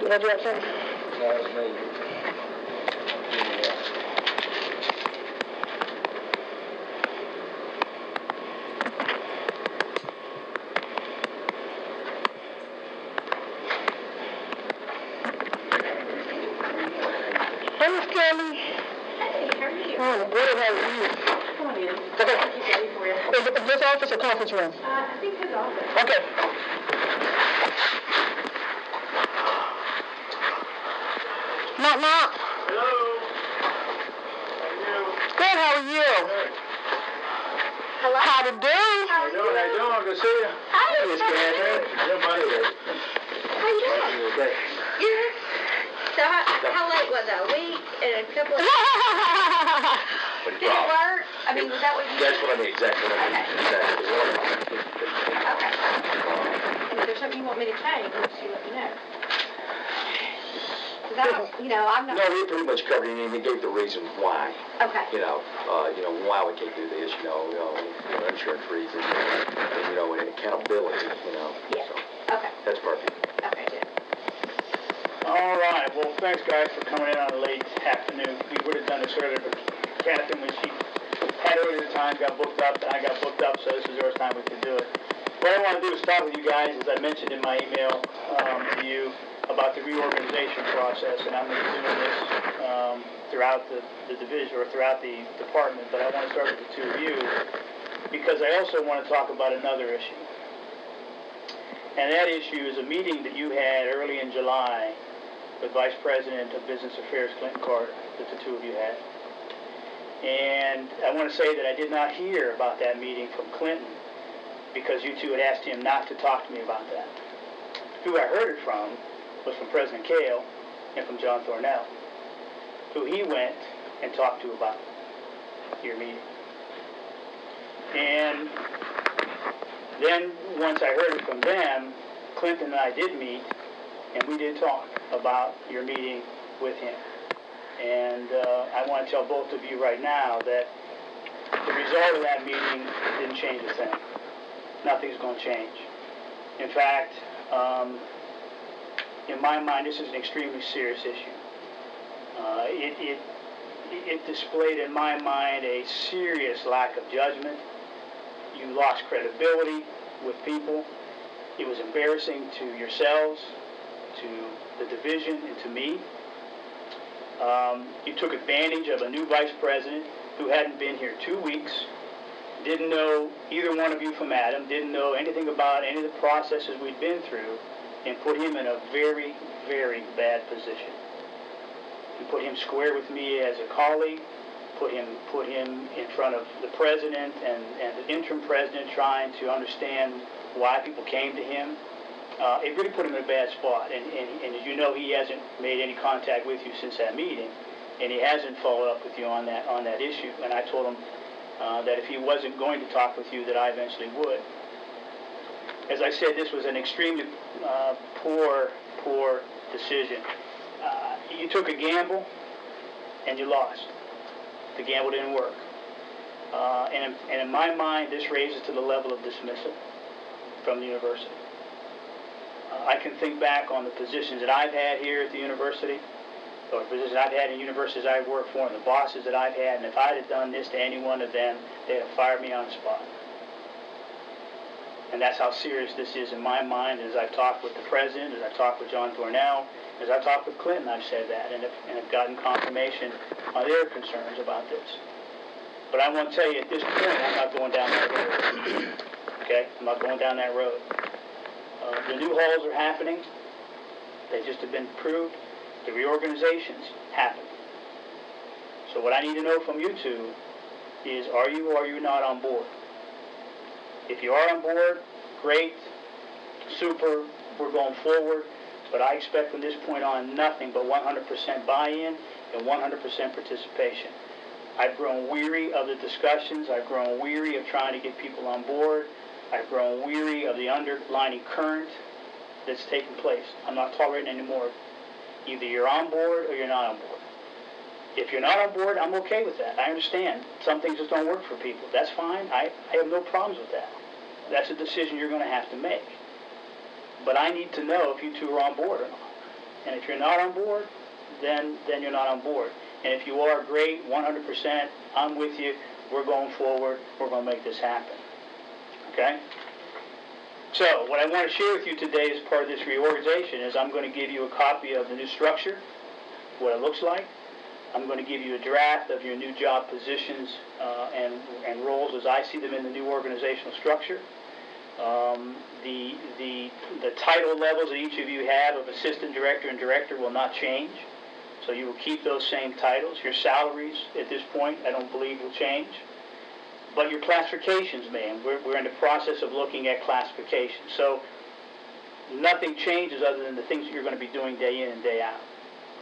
Did I do that first? No, it's me. Hey, Miss Kelly. Hey, how are you? Oh, good. How are you? Come on in. Okay. He's ready for you. Is it this office or conference room? I think his office. Okay. Knock, knock. Hello. Good, how are you? Good. Hello. How to do? How you doing? How you doing? Good to see you. Hi, Miss Catherine. Everybody there. How you doing? Okay. Good. So how late was it? A week and a couple of... Did it work? I mean, was that what you... That's what I mean, exactly what I mean. Exactly. Okay. And if there's something you want me to change, you let me know. Because I don't, I'm not... No, we pretty much covered it, and we gave the reason why. Okay. Why we can't do this, insurance reasons, and accountability, Yeah. So, Okay. that's perfect. Okay, good. All right. Well, thanks, guys, for coming in on a late afternoon. We would have done this earlier, but Catherine, when she had earlier time, got booked up, and I got booked up, so this is the first time we could do it. What I want to do is talk with you guys, as I mentioned in my email to you, about the reorganization process, and I'm going to be doing this throughout the division or throughout the department, but I want to start with the two of you because I also want to talk about another issue. And that issue is a meeting that you had early in July with Vice President of Business Affairs, Clinton Carter, that the two of you had. And I want to say that I did not hear about that meeting from Clinton because you two had asked him not to talk to me about that. Who I heard it from was from President Kale and from John Thornell, who he went and talked to about your meeting. And then once I heard it from them, Clinton and I did meet, and we did talk about your meeting with him. And I want to tell both of you right now that the result of that meeting didn't change a thing. Nothing's going to change. In fact, in my mind, this is an extremely serious issue. It displayed in my mind a serious lack of judgment. You lost credibility with people. It was embarrassing to yourselves, to the division, and to me. You took advantage of a new vice president who hadn't been here 2 weeks, didn't know either one of you from Adam, didn't know anything about any of the processes we'd been through, and put him in a very, very bad position. You put him square with me as a colleague, put him in front of the president and the interim president trying to understand why people came to him. It really put him in a bad spot. And as you know, he hasn't made any contact with you since that meeting, and he hasn't followed up with you on that issue. And I told him that if he wasn't going to talk with you, that I eventually would. As I said, this was an extremely poor decision. You took a gamble, and you lost. The gamble didn't work. And in my mind, this raises to the level of dismissal from the university. I can think back on the positions that I've had here at the university, or positions I've had in universities I've worked for, and the bosses that I've had, and if I'd have done this to any one of them, they'd have fired me on the spot. And that's how serious this is in my mind. As I've talked with the president, as I've talked with John Thornell, as I've talked with Clinton, I've said that, and have gotten confirmation on their concerns about this. But I want to tell you, at this point, I'm not going down that road. Okay? I'm not going down that road. The new halls are happening. They just have been approved. The reorganizations happen. So what I need to know from you two is, are you or are you not on board? If you are on board, great, super, we're going forward. But I expect from this point on nothing but 100% buy-in and 100% participation. I've grown weary of the discussions. I've grown weary of trying to get people on board. I've grown weary of the underlying current that's taking place. I'm not tolerating anymore. Either you're on board or you're not on board. If you're not on board, I'm okay with that. I understand. Some things just don't work for people. That's fine. I have no problems with that. That's a decision you're going to have to make. But I need to know if you two are on board or not. And if you're not on board, then you're not on board. And if you are, great, 100%, I'm with you. We're going forward. We're going to make this happen. Okay? So what I want to share with you today as part of this reorganization is I'm going to give you a copy of the new structure, what it looks like. I'm going to give you a draft of your new job positions and roles as I see them in the new organizational structure. The title levels that each of you have of assistant director and director will not change. So you will keep those same titles. Your salaries at this point I don't believe will change. But your classifications may. We're in the process of looking at classifications. So nothing changes other than the things that you're going to be doing day in and day out.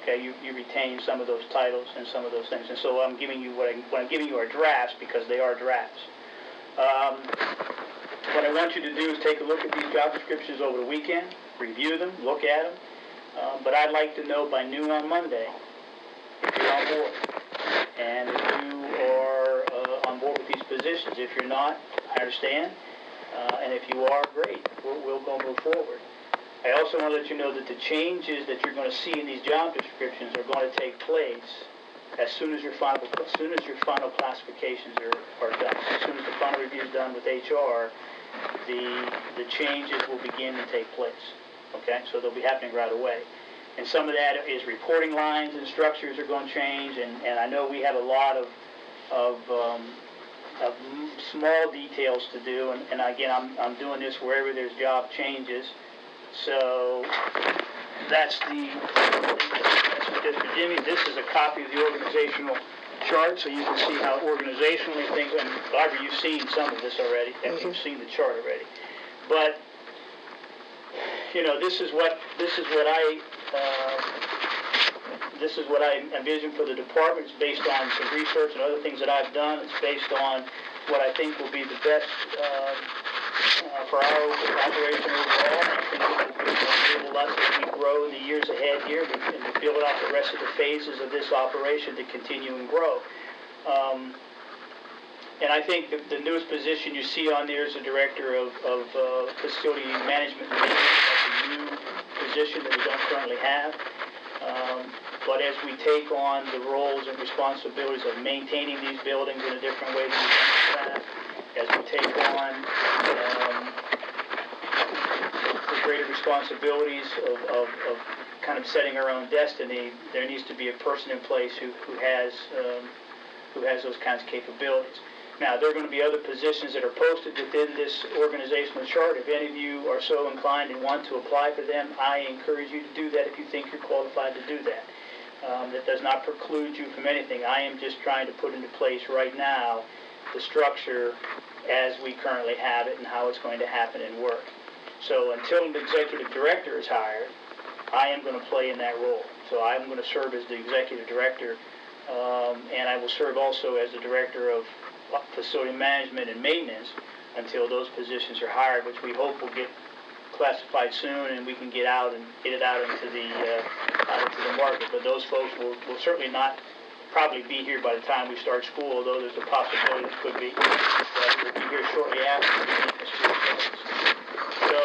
Okay, you retain some of those titles and some of those things. And so I'm giving you what I'm giving you are drafts because they are drafts. What I want you to do is take a look at these job descriptions over the weekend, review them, look at them. But I'd like to know by noon on Monday if you're on board. And if you are on board with these positions. If you're not, I understand. And if you are, great. We'll go move forward. I also want to let you know that the changes that you're going to see in these job descriptions are going to take place as soon as your final classifications are done. As soon as the final review is done with HR, the changes will begin to take place. Okay, so they'll be happening right away. And some of that is reporting lines and structures are going to change. And I know we have a lot of small details to do. And again, I'm doing this wherever there's job changes. So that's what this for Jimmy. This is a copy of the organizational chart, so you can see how organizationally things. And Barbara, you've seen some of this already. You've seen the chart already. But this is what I envision for the department. It's based on some research and other things that I've done. It's based on what I think will be the best for our operation overall. I think it will enable us as we grow in the years ahead here and to build out the rest of the phases of this operation to continue and grow. And I think the newest position you see on there is the Director of Facility Management and Maintenance. That's a new position that we don't currently have. But as we take on the roles and responsibilities of maintaining these buildings in a different way than we've done in the past, as we take on the greater responsibilities of kind of setting our own destiny, there needs to be a person in place who has those kinds of capabilities. Now, there are going to be other positions that are posted within this organizational chart. If any of you are so inclined and want to apply for them, I encourage you to do that if you think you're qualified to do that. That does not preclude you from anything. I am just trying to put into place right now the structure as we currently have it and how it's going to happen and work. So until an executive director is hired, I am going to play in that role. So I'm going to serve as the executive director, and I will serve also as the director of facility management and maintenance until those positions are hired, which we hope will get classified soon and we can get it out into the market. But those folks will certainly not probably be here by the time we start school, although there's a possibility it could be. But we'll be here shortly after. So,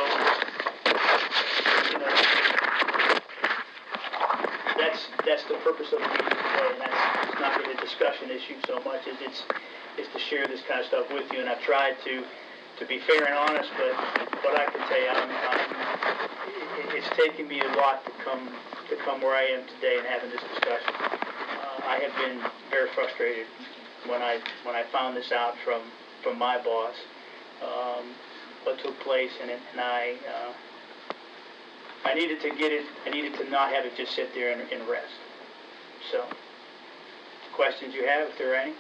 that's the purpose of the meeting today, and it's not really a discussion issue so much as it's to share this kind of stuff with you. And I've tried to be fair and honest, but I can tell you, it's taken me a lot to come where I am today and having this discussion. I have been very frustrated when I found this out from my boss, what took place, and I needed to get it. I needed to not have it just sit there and rest. So, questions you have, if there are any?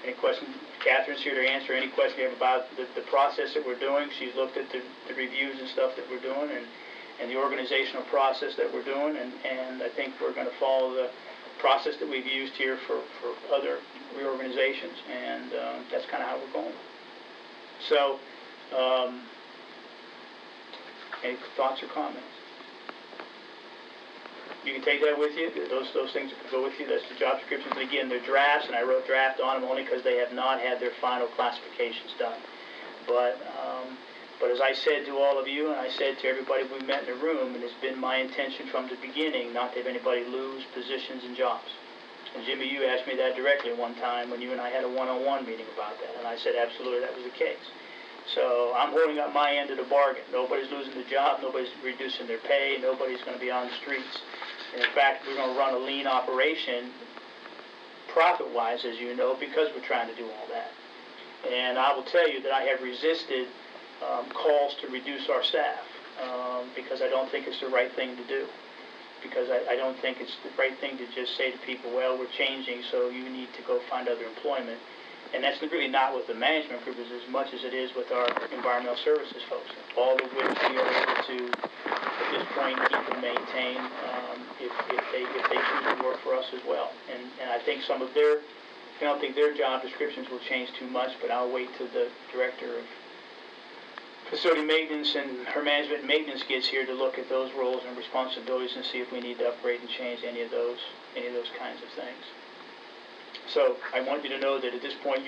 Any questions? Catherine's here to answer any question you have about the process that we're doing. She's looked at the reviews and stuff that we're doing and the organizational process that we're doing, and I think we're going to follow the process that we've used here for other reorganizations, and that's kind of how we're going. So, any thoughts or comments? You can take that with you. Those things that can go with you. That's the job descriptions. And again, they're drafts, and I wrote draft on them only because they have not had their final classifications done. But But as I said to all of you, and I said to everybody we met in the room, and it's been my intention from the beginning not to have anybody lose positions and jobs. And Jimmy, you asked me that directly one time when you and I had a one-on-one meeting about that, and I said absolutely that was the case. So I'm holding up my end of the bargain. Nobody's losing the job, nobody's reducing their pay, nobody's going to be on the streets. And in fact, we're going to run a lean operation profit-wise, as you know, because we're trying to do all that. And I will tell you that I have resisted calls to reduce our staff because I don't think it's the right thing to do. Because I don't think it's the right thing to just say to people, well, we're changing, so you need to go find other employment. And that's really not with the management group as much as it is with our environmental services folks, all of which we are able to, at this point, keep and maintain if they choose to work for us as well. And I think some of their, I don't think their job descriptions will change too much, but I'll wait till the director of facility maintenance and her management and maintenance gets here to look at those roles and responsibilities and see if we need to upgrade and change any of those kinds of things. So I want you to know that at this point,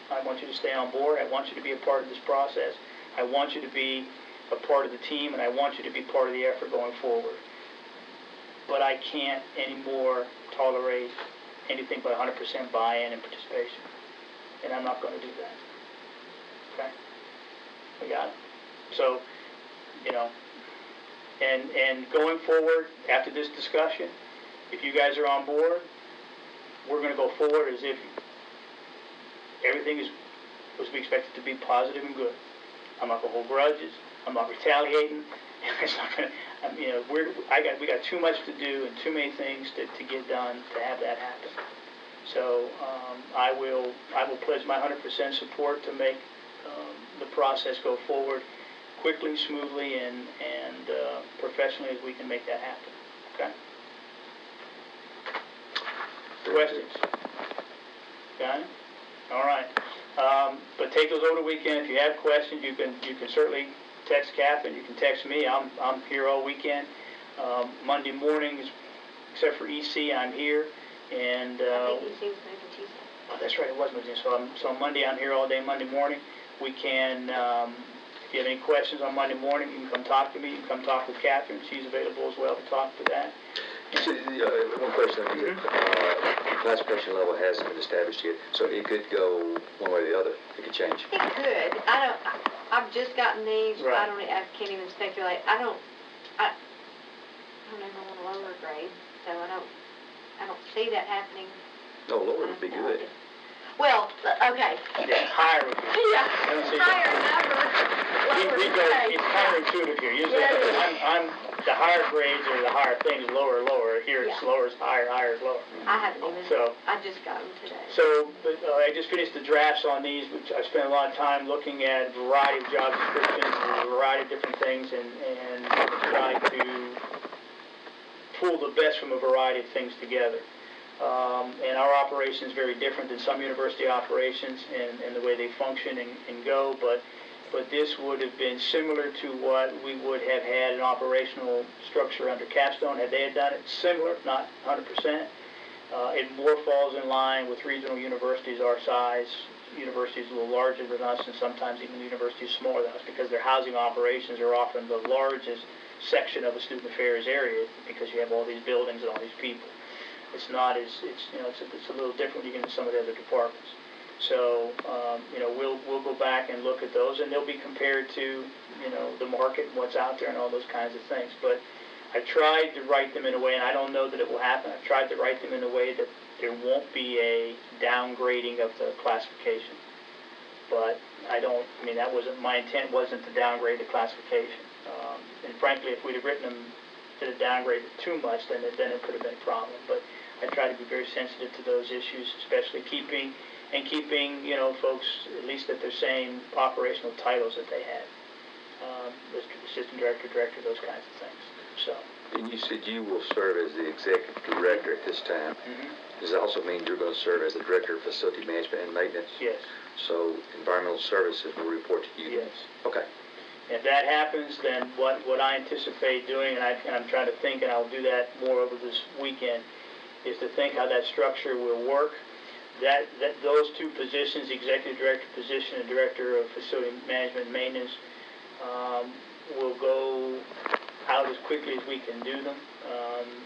I want you to stay on board. I want you to be a part of this process. I want you to be a part of the team, and I want you to be part of the effort going forward. But I can't anymore tolerate anything but 100% buy-in and participation, and I'm not going to do that. Okay. We got it. So, and going forward after this discussion, if you guys are on board, we're going to go forward as if everything was expected to be positive and good. I'm not going to hold grudges. I'm not retaliating. It's not going to. We got too much to do and too many things to get done to have that happen. So I will pledge my 100% support to make the process go forward quickly, smoothly, and professionally as we can make that happen. Okay? Questions? Got it? All right. But take those over the weekend. If you have questions, you can certainly text Catherine. You can text me. I'm here all weekend. Monday mornings, except for EC, I'm here. And I think EC was moving Tuesday. Oh, that's right. It was moving. So Monday, I'm here all day Monday morning. We can, if you have any questions on Monday morning, you can come talk to me. You can come talk with Catherine. She's available as well to talk to that. So, one question. Classification level hasn't been established yet, so it could go one way or the other. It could change. It could. I've just gotten these. Right. I can't even speculate. I don't ever want a lower grade, so I don't see that happening. No, lower would be good. Well, okay. Yeah, higher would be. Yeah, higher number, lower grade. It's counterintuitive here. Usually, I'm the higher grades or the higher things, lower. Here, it's lower is higher, higher is lower. I haven't even. So I just got them today. So, I just finished the drafts on these, which I spent a lot of time looking at a variety of job descriptions, a variety of different things, and trying to pull the best from a variety of things together. And our operation is very different than some university operations and the way they function and go, but this would have been similar to what we would have had an operational structure under Capstone had they had done it. Similar, not 100%. It more falls in line with regional universities our size, universities a little larger than us, and sometimes even universities smaller than us, because their housing operations are often the largest section of a student affairs area because you have all these buildings and all these people. It's not as it's a little different when you get into some of the other departments. So we'll go back and look at those, and they'll be compared to the market and what's out there and all those kinds of things. But I tried to write them in a way, and I don't know that it will happen. I've tried to write them in a way that there won't be a downgrading of the classification. But that wasn't my intent. Wasn't to downgrade the classification. And frankly, if we'd have written them to downgrade it too much, then it could have been a problem. But I try to be very sensitive to those issues, especially keeping folks at least at their same operational titles that they had. Assistant director, those kinds of things. So. And you said you will serve as the executive director at this time. Mm-hmm. Does that also mean you're going to serve as the director of facility management and maintenance? Yes. So environmental services will report to you? Yes. Okay. If that happens, then what I anticipate doing, and I'm trying to think, and I'll do that more over this weekend, is to think how that structure will work. That those two positions, the executive director position and director of facility management and maintenance, We'll go out as quickly as we can do them.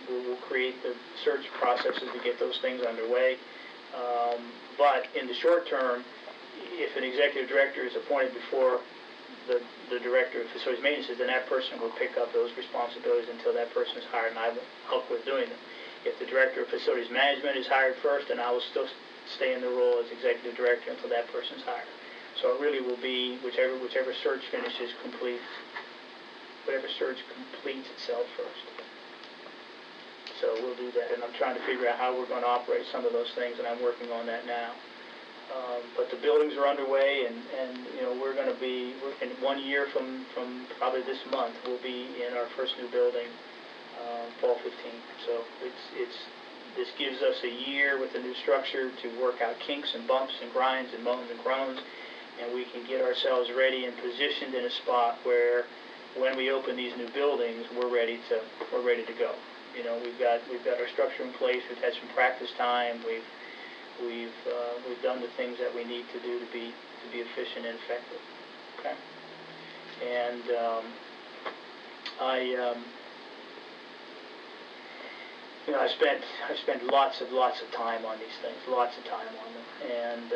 We'll create the search processes to get those things underway. But in the short term, if an executive director is appointed before the director of facilities maintenance, then that person will pick up those responsibilities until that person is hired, and I will help with doing them. If the director of facilities management is hired first, then I will still stay in the role as executive director until that person is hired. So it really will be whichever search finishes complete, whatever search completes itself first. So we'll do that, and I'm trying to figure out how we're going to operate some of those things, and I'm working on that now. But the buildings are underway, and you know, we're in 1 year from probably this month, we'll be in our first new building, fall 15. So this gives us a year with the new structure to work out kinks and bumps and grinds and moans and groans, and we can get ourselves ready and positioned in a spot where, when we open these new buildings, we're ready to go. You know, we've got our structure in place. We've had some practice time. We've done the things that we need to do to be efficient and effective. Okay. And I've spent lots of time on these things, lots of time on them, and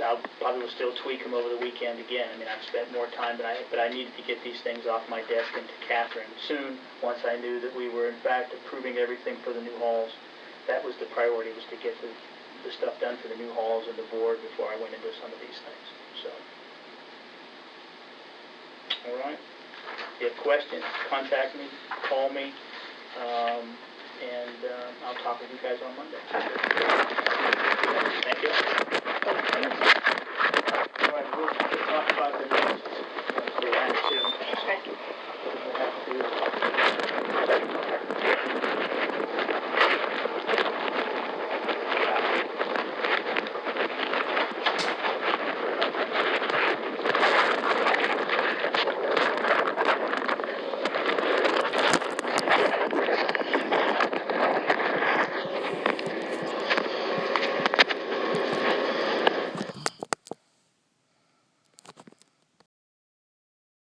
I'll probably will still tweak them over the weekend again. I mean, I've spent more time, but I needed to get these things off my desk and to Catherine soon. Once I knew that we were in fact approving everything for the new halls, that was the priority, was to get the stuff done for the new halls and the board before I went into some of these things. So, all right. If you have questions, contact me, call me. And I'll talk with you guys on Monday. Thank you.